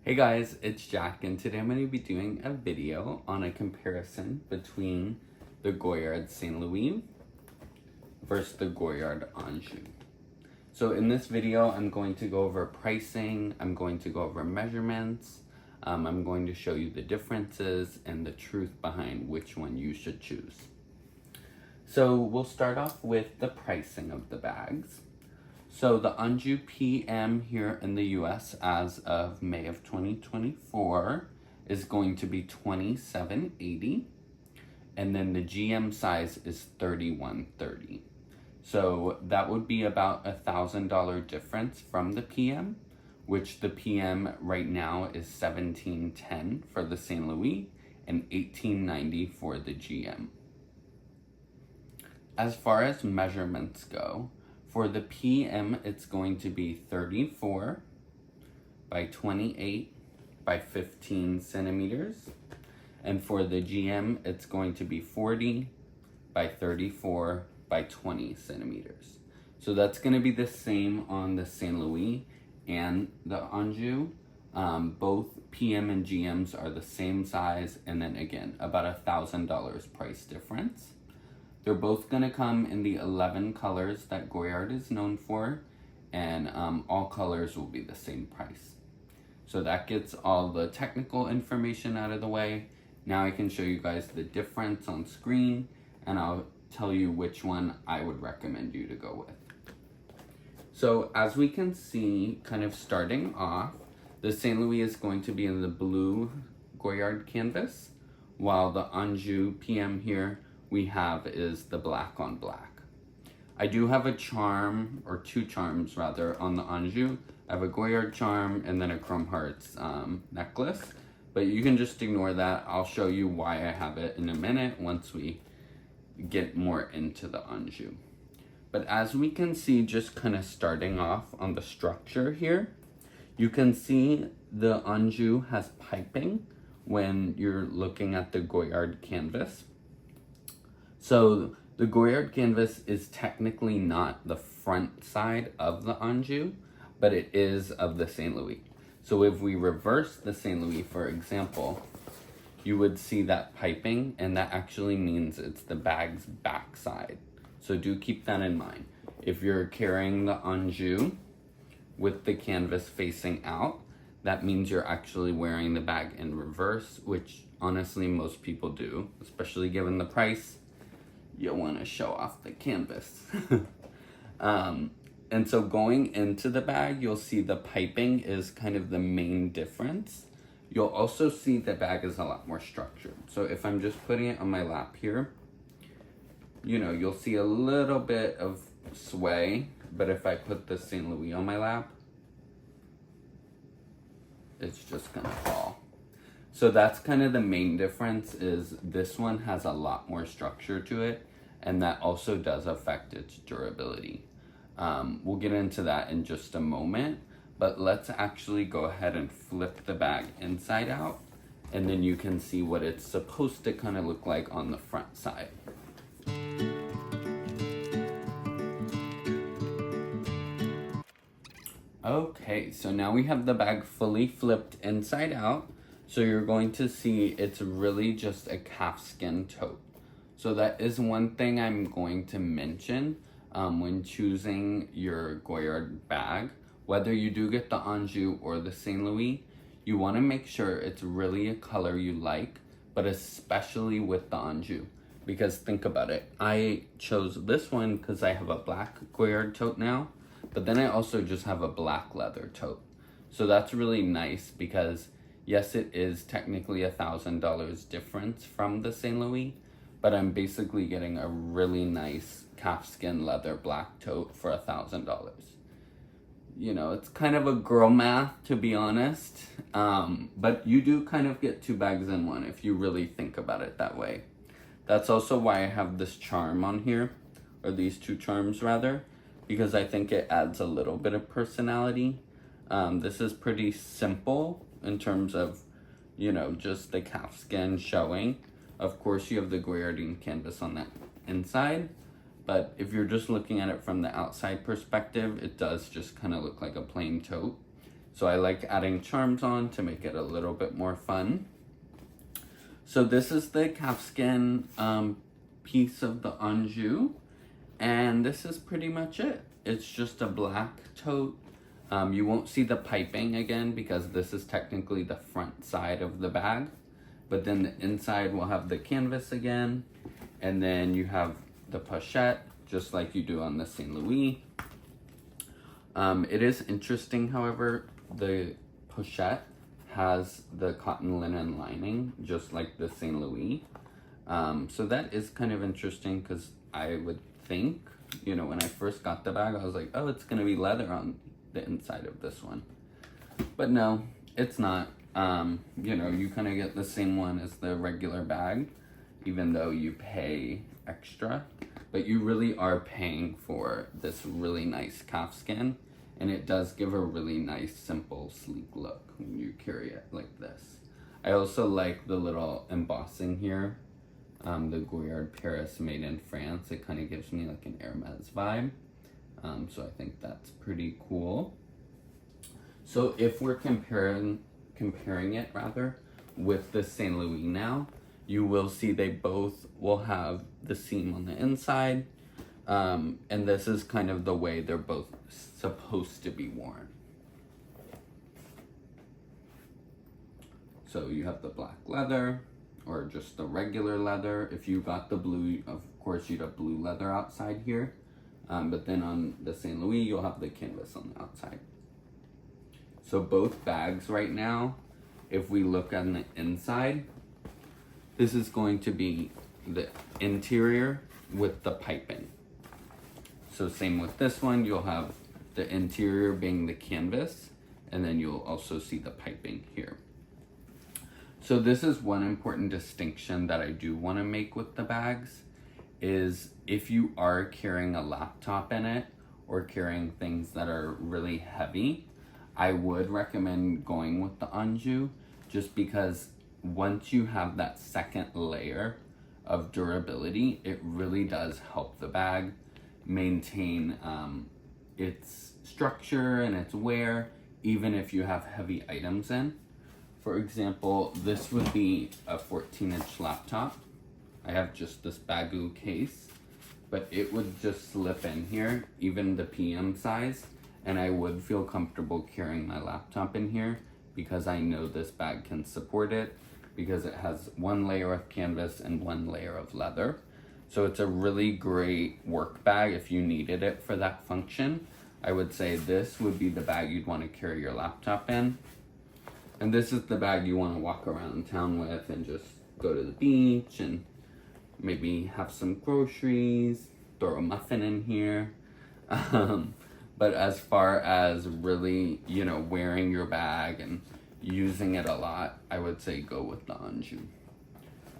Hey guys, it's Jack, and today I'm going to be doing a video on a comparison between the Goyard St. Louis versus the Goyard Anjou. So in this video, I'm going to go over pricing, I'm going to go over measurements, I'm going to show you the differences and the truth behind which one you should choose. So we'll start off with the pricing of the bags. So the Anjou PM here in the US as of May of 2024 is going to be $27.80, and then the GM size is $31.30. So that would be about $1,000 difference from the PM, which the PM right now is $17.10 for the St. Louis and $18.90 for the GM. As far as measurements go, for the PM, it's going to be 34 by 28 by 15 centimeters. And for the GM, it's going to be 40 by 34 by 20 centimeters. So that's going to be the same on the St. Louis and the Anjou. Both PM and GMs are the same size, and then again, about $1,000 price difference. They're both going to come in the 11 colors that Goyard is known for, and all colors will be the same price. So that gets all the technical information out of the way. Now I can show you guys the difference on screen, and I'll tell you which one I would recommend you to go with. So as we can see, kind of starting off, the St. Louis is going to be in the blue Goyard canvas, while the Anjou PM here we have is the black on black. I do have a charm, or two charms rather, on the Anjou. I have a Goyard charm and then a Chrome Hearts necklace, but you can just ignore that. I'll show you why I have it in a minute once we get more into the Anjou. But as we can see, just kind of starting off on the structure here, you can see the Anjou has piping when you're looking at the Goyard canvas. So the Goyard canvas is technically not the front side of the Anjou, but it is of the St. Louis. So if we reverse the St. Louis, for example, you would see that piping, and that actually means it's the bag's back side. So do keep that in mind. If you're carrying the Anjou with the canvas facing out, that means you're actually wearing the bag in reverse, which honestly most people do, especially given the price. You'll want to show off the canvas. And so going into the bag, you'll see the piping is kind of the main difference. You'll also see the bag is a lot more structured. So if I'm just putting it on my lap here, you'll see a little bit of sway, but if I put the St. Louis on my lap, it's just gonna fall. So that's kind of the main difference, is this one has a lot more structure to it, and that also does affect its durability. We'll get into that in just a moment, but let's actually go ahead and flip the bag inside out, and then you can see what it's supposed to kind of look like on the front side. Okay, so now we have the bag fully flipped inside out. So you're going to see it's really just a calfskin tote. So that is one thing I'm going to mention when choosing your Goyard bag. Whether you do get the Anjou or the St. Louis, you want to make sure it's really a color you like, but especially with the Anjou. Because think about it, I chose this one because I have a black Goyard tote now, but then I also just have a black leather tote. So that's really nice because yes, it is technically $1,000 difference from the St. Louis, but I'm basically getting a really nice calfskin leather black tote for $1,000. It's kind of a girl math, to be honest, but you do kind of get two bags in one if you really think about it that way. That's also why I have this charm on here, or these two charms rather, because I think it adds a little bit of personality. This is pretty simple in terms of, just the calfskin showing. Of course, you have the Goyardine canvas on that inside, but if you're just looking at it from the outside perspective, it does just kind of look like a plain tote. So I like adding charms on to make it a little bit more fun. So this is the calfskin piece of the Anjou, and this is pretty much it. It's just a black tote. You won't see the piping again because this is technically the front side of the bag, but then the inside will have the canvas again, and then you have the pochette just like you do on the St. Louis. It is interesting, however, the pochette has the cotton linen lining just like the St. Louis. So that is kind of interesting because I would think, you know, when I first got the bag, I was like, oh, it's gonna be leather on the inside of this one. But no, it's not. You know, you kind of get the same one as the regular bag, even though you pay extra. But you really are paying for this really nice calfskin, and it does give a really nice, simple, sleek look when you carry it like this. I also like the little embossing here. The Goyard Paris made in France. It kind of gives me like an Hermes vibe. So I think that's pretty cool. So if we're comparing it rather with the St. Louis now, you will see they both will have the seam on the inside. And this is kind of the way they're both supposed to be worn. So you have the black leather, or just the regular leather. If you got the blue, of course you'd have blue leather outside here. But then on the St. Louis, you'll have the canvas on the outside. So both bags right now, if we look on the inside, this is going to be the interior with the piping. So same with this one, you'll have the interior being the canvas, and then you'll also see the piping here. So this is one important distinction that I do want to make with the bags, is if you are carrying a laptop in it or carrying things that are really heavy, I would recommend going with the Anjou, just because once you have that second layer of durability, it really does help the bag maintain its structure and its wear, even if you have heavy items in. For example, this would be a 14-inch laptop. I have just this Bagou case, but it would just slip in here, even the PM size, and I would feel comfortable carrying my laptop in here because I know this bag can support it, because it has one layer of canvas and one layer of leather. So it's a really great work bag if you needed it for that function. I would say this would be the bag you'd want to carry your laptop in. And this is the bag you want to walk around town with and just go to the beach and maybe have some groceries, throw a muffin in here. But as far as really, you know, wearing your bag and using it a lot, I would say go with the Anjou.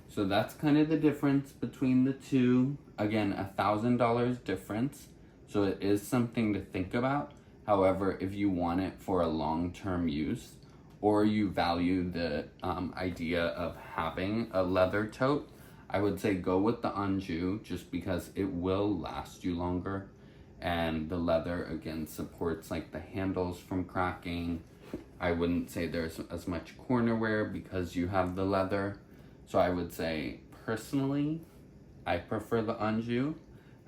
So that's kind of the difference between the two. Again, $1,000 difference. So it is something to think about. However, if you want it for a long-term use, or you value the idea of having a leather tote, I would say go with the Anjou, just because it will last you longer. And the leather, again, supports like the handles from cracking. I wouldn't say there's as much corner wear because you have the leather. So I would say, personally, I prefer the Anjou.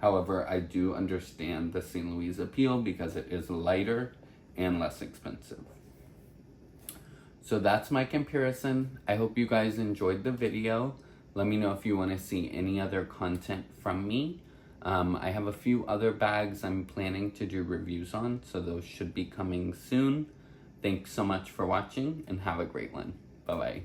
However, I do understand the St. Louis appeal because it is lighter and less expensive. So that's my comparison. I hope you guys enjoyed the video. Let me know if you want to see any other content from me. I have a few other bags I'm planning to do reviews on, so those should be coming soon. Thanks so much for watching, and have a great one. Bye-bye.